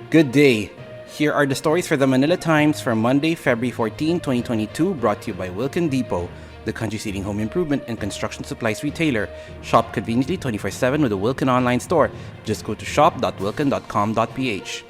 Good day. Here are the stories for the Manila Times for Monday, February 14, 2022, brought to you by Wilkin Depot, the country's leading home improvement and construction supplies retailer. Shop conveniently 24/7 with a Wilkin online store. Just go to shop.wilkin.com.ph.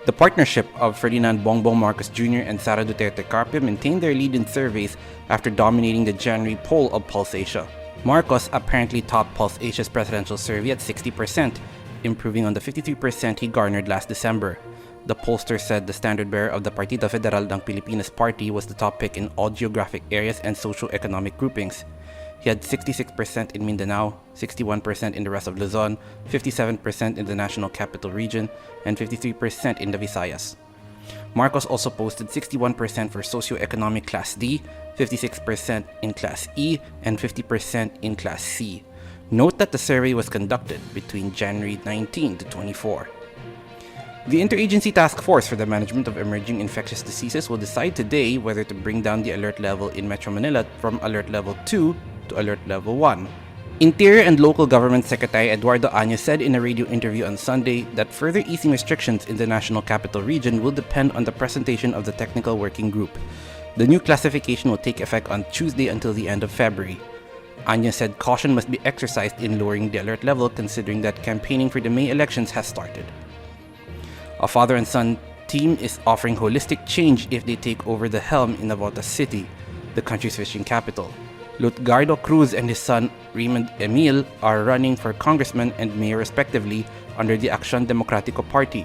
The partnership of Ferdinand Bongbong Marcos Jr. and Sara Duterte Carpio maintained their lead in surveys after dominating the January poll of Pulse Asia. Marcos apparently topped Pulse Asia's presidential survey at 60%, improving on the 53% he garnered last December. The pollster said the standard-bearer of the Partido Federal ng Pilipinas party was the top pick in all geographic areas and socio-economic groupings. He had 66% in Mindanao, 61% in the rest of Luzon, 57% in the National Capital Region, and 53% in the Visayas. Marcos also posted 61% for socio-economic Class D, 56% in Class E, and 50% in Class C. Note that the survey was conducted between January 19 to 24. The Interagency Task Force for the Management of Emerging Infectious Diseases will decide today whether to bring down the alert level in Metro Manila from Alert Level 2 to Alert Level 1. Interior and Local Government Secretary Eduardo Año said in a radio interview on Sunday that further easing restrictions in the National Capital Region will depend on the presentation of the Technical Working Group. The new classification will take effect on Tuesday until the end of February. Año said caution must be exercised in lowering the alert level considering that campaigning for the May elections has started. A father and son team is offering holistic change if they take over the helm in Navotas City, the country's fishing capital. Lutgardo Cruz and his son Raymond Emil are running for congressman and mayor respectively under the Acción Democrático Party.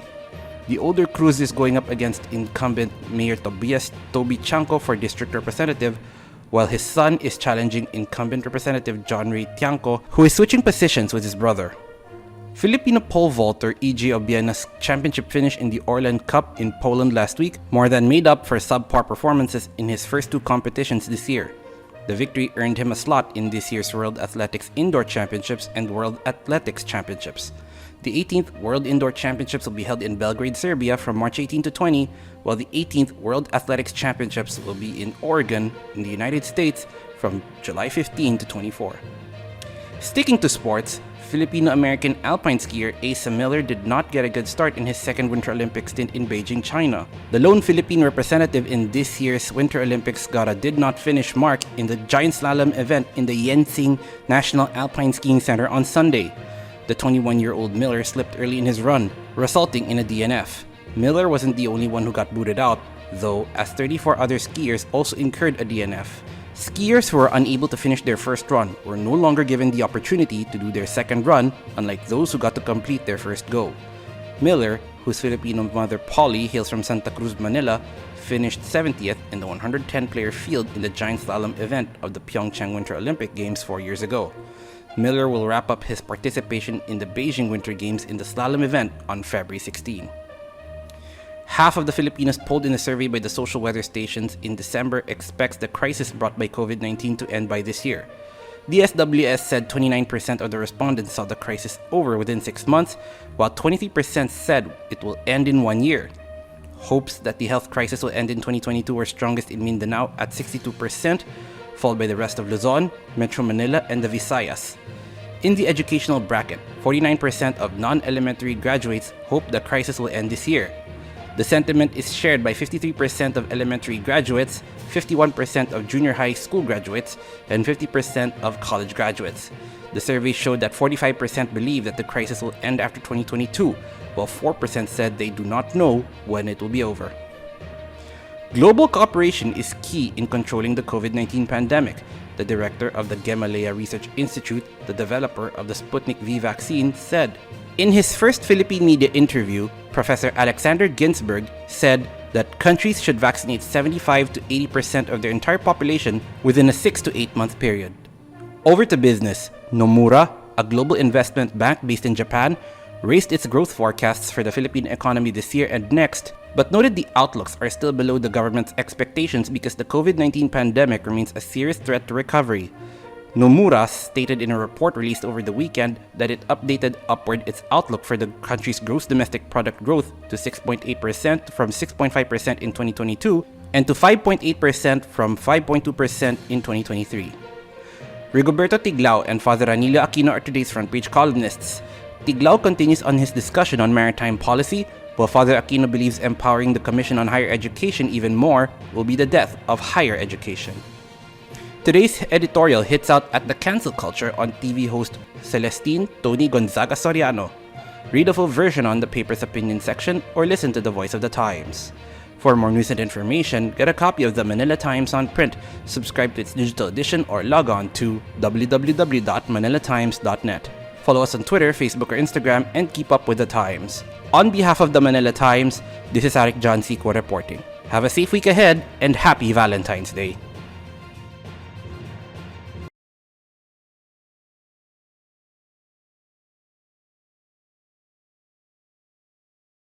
The older Cruz is going up against incumbent Mayor Tobias Toby Chanco for district representative, while his son is challenging incumbent Representative John Ray Tiangco, who is switching positions with his brother. Filipino pole vaulter E.J. Obiana's championship finish in the Orlen Cup in Poland last week more than made up for subpar performances in his first two competitions this year. The victory earned him a slot in this year's World Athletics Indoor Championships and World Athletics Championships. The 18th World Indoor Championships will be held in Belgrade, Serbia from March 18 to 20, while the 18th World Athletics Championships will be in Oregon, in the United States, from July 15 to 24. Sticking to sports, Filipino-American alpine skier Asa Miller did not get a good start in his second Winter Olympic stint in Beijing, China. The lone Philippine representative in this year's Winter Olympics got a did-not-finish mark in the giant slalom event in the Yensing National Alpine Skiing Center on Sunday. The 21-year-old Miller slipped early in his run, resulting in a DNF. Miller wasn't the only one who got booted out, though, as 34 other skiers also incurred a DNF. Skiers who were unable to finish their first run were no longer given the opportunity to do their second run, unlike those who got to complete their first go. Miller, whose Filipino mother Polly hails from Santa Cruz, Manila, finished 70th in the 110-player field in the giant slalom event of the Pyeongchang Winter Olympic Games 4 years ago. Miller will wrap up his participation in the Beijing Winter Games in the slalom event on February 16. Half of the Filipinos polled in a survey by the social weather stations in December expects the crisis brought by COVID-19 to end by this year. The SWS said 29% of the respondents saw the crisis over within 6 months, while 23% said it will end in 1 year. Hopes that the health crisis will end in 2022 were strongest in Mindanao at 62%, followed by the rest of Luzon, Metro Manila, and the Visayas. In the educational bracket, 49% of non-elementary graduates hope the crisis will end this year. The sentiment is shared by 53% of elementary graduates, 51% of junior high school graduates, and 50% of college graduates. The survey showed that 45% believe that the crisis will end after 2022, while 4% said they do not know when it will be over. Global cooperation is key in controlling the COVID-19 pandemic, the director of the Gamaleya Research Institute, the developer of the Sputnik V vaccine, said. In his first Philippine media interview, Professor Alexander Ginsberg said that countries should vaccinate 75 to 80% of their entire population within a 6 to 8 month period. Over to business. Nomura, a global investment bank based in Japan, raised its growth forecasts for the Philippine economy this year and next, but noted the outlooks are still below the government's expectations because the COVID-19 pandemic remains a serious threat to recovery. Nomura stated in a report released over the weekend that it updated upward its outlook for the country's gross domestic product growth to 6.8% from 6.5% in 2022 and to 5.8% from 5.2% in 2023. Rigoberto Tiglao and Father Ranillo Aquino are today's front page columnists. Tiglao continues on his discussion on maritime policy, while Father Aquino believes empowering the Commission on Higher Education even more will be the death of higher education. Today's editorial hits out at the cancel culture on TV host Celestine Tony Gonzaga Soriano. Read a full version on the paper's opinion section or listen to the Voice of the Times. For more news and information, get a copy of the Manila Times on print, subscribe to its digital edition, or log on to www.manilatimes.net. Follow us on Twitter, Facebook, or Instagram, and keep up with the Times. On behalf of the Manila Times, this is Arik John Sequo reporting. Have a safe week ahead, and happy Valentine's Day!